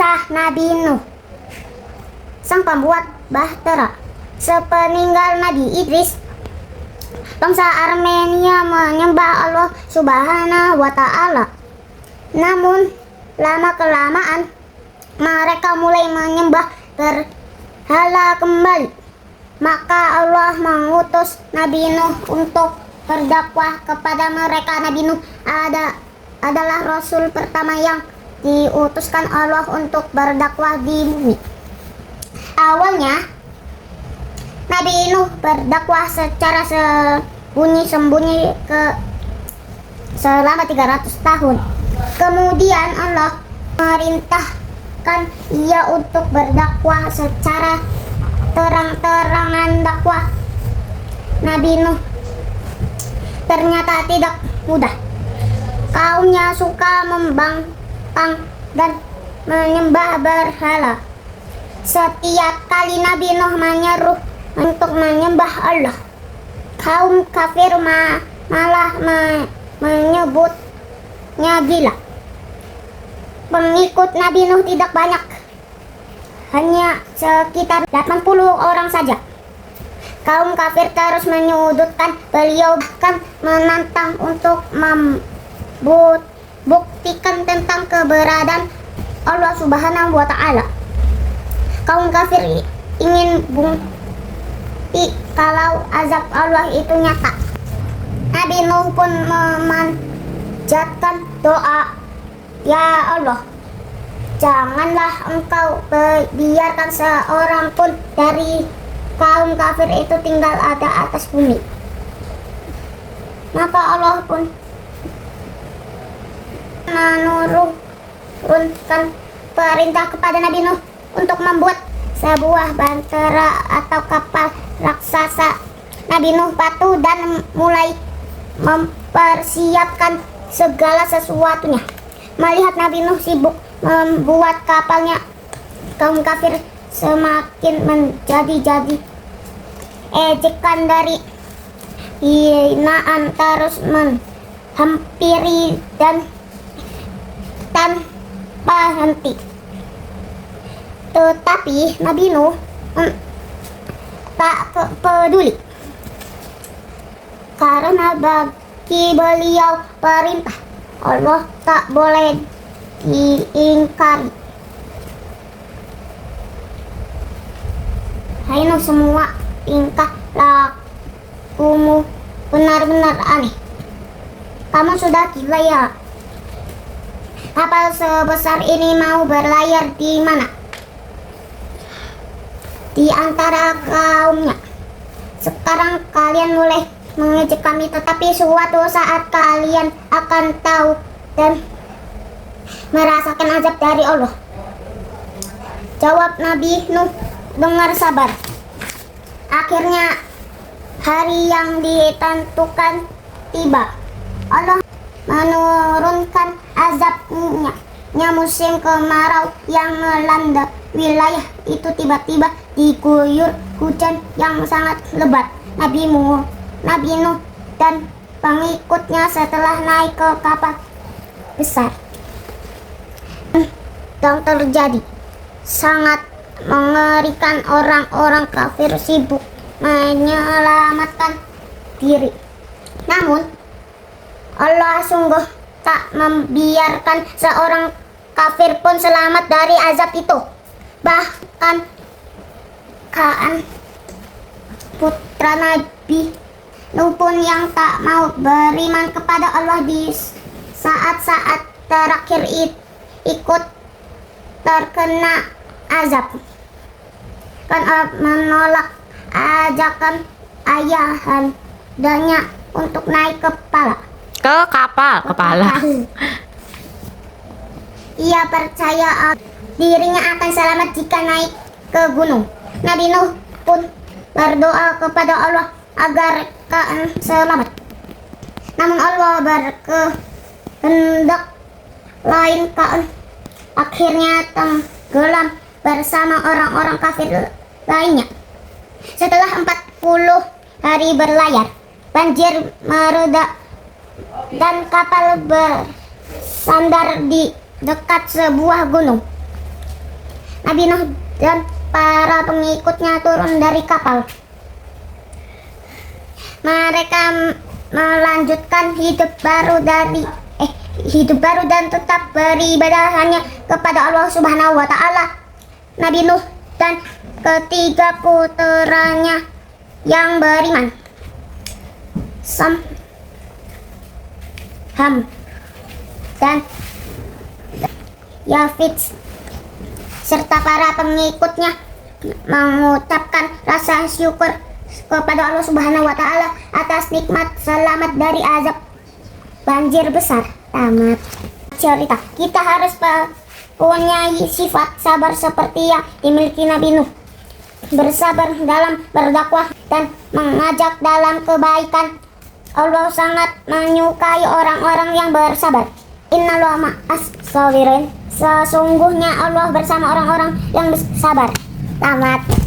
Kisah Nabi Nuh, sang pembuat bahtera. Sepeninggal Nabi Idris, bangsa Armenia menyembah Allah Subhanahu wa Ta'ala. Namun, lama-kelamaan mereka mulai menyembah berhala kembali. Maka Allah mengutus Nabi Nuh untuk berdakwah kepada mereka. Nabi Nuh adalah rasul pertama yang diutuskan Allah untuk berdakwah di bumi. Awalnya, Nabi Nuh berdakwah secara sembunyi-sembunyi selama 300 tahun. Kemudian Allah merintahkan ia untuk berdakwah secara terang-terangan. Dakwah Nabi Nuh ternyata tidak mudah. Kaumnya suka membangkang dan menyembah berhala. Setiap kali Nabi Nuh menyeru untuk menyembah Allah, kaum kafir malah menyebutnya gila. Pengikut Nabi Nuh tidak banyak, hanya sekitar 80 orang saja. Kaum kafir terus menyudutkan beliau, bahkan menantang untuk membuktikan tentang keberadaan Allah Subhanahu wa Ta'ala. Kaum kafir ingin bukti kalau azab Allah itu nyata. Nabi Nuh pun memanjatkan doa, "Ya Allah, janganlah Engkau biarkan seorang pun dari kaum kafir itu tinggal ada atas bumi." Maka Allah pun menurunkan perintah kepada Nabi Nuh untuk membuat sebuah bahtera atau kapal raksasa. Nabi Nuh patuh dan mulai mempersiapkan segala sesuatunya. Melihat Nabi Nuh sibuk membuat kapalnya, kaum kafir semakin menjadi ejekan dari hinaan terus menghampiri dan tanpa henti. Tetapi Nabi Nuh tak peduli, karena bagi beliau perintah Allah tak boleh diingkari. Hai Nuh, semua tingkah lakumu benar-benar aneh. Kamu sudah gila ya? Kapal sebesar ini mau berlayar di mana? Di antara kaumnya. Sekarang kalian mulai mengejek kami, tetapi suatu saat kalian akan tahu dan merasakan azab dari Allah. Jawab Nabi Nuh dengan sabar. Akhirnya hari yang ditentukan tiba. Allah menurunkan azabnya. Musim kemarau yang melanda wilayah itu tiba-tiba diguyur hujan yang sangat lebat. Nabi Nuh dan pengikutnya setelah naik ke kapal besar yang terjadi sangat mengerikan. Orang-orang kafir sibuk menyelamatkan diri, namun Allah sungguh tak membiarkan seorang kafir pun selamat dari azab itu. Bahkan Kaan, putra Nabi Nuh pun yang tak mau beriman kepada Allah di saat-saat terakhir ikut terkena azab, karena menolak ajakan ayahandanya untuk naik kepala. Ia percaya dirinya akan selamat jika naik ke gunung. Nabi Nuh pun berdoa kepada Allah agar Kaan selamat. Namun Allah berkehendak lain. Kaan akhirnya tenggelam bersama orang-orang kafir lainnya. Setelah 40 hari berlayar, banjir mereda dan kapal bersandar di dekat sebuah gunung. Nabi Nuh dan para pengikutnya turun dari kapal. Mereka melanjutkan hidup baru dan tetap beribadah hanya kepada Allah Subhanahu wa taala. Nabi Nuh dan ketiga puteranya yang beriman, Sam, Ham, dan Yafid, serta para pengikutnya mengucapkan rasa syukur kepada Allah Subhanahu wa taala atas nikmat selamat dari azab banjir besar. Tamat cerita. Kita harus mempunyai sifat sabar seperti yang dimiliki Nabi Nuh. Bersabar dalam berdakwah dan mengajak dalam kebaikan. Allah sangat menyukai orang-orang yang bersabar. Innallaha ma'as sabirin. Sesungguhnya Allah bersama orang-orang yang bersabar. Tamat.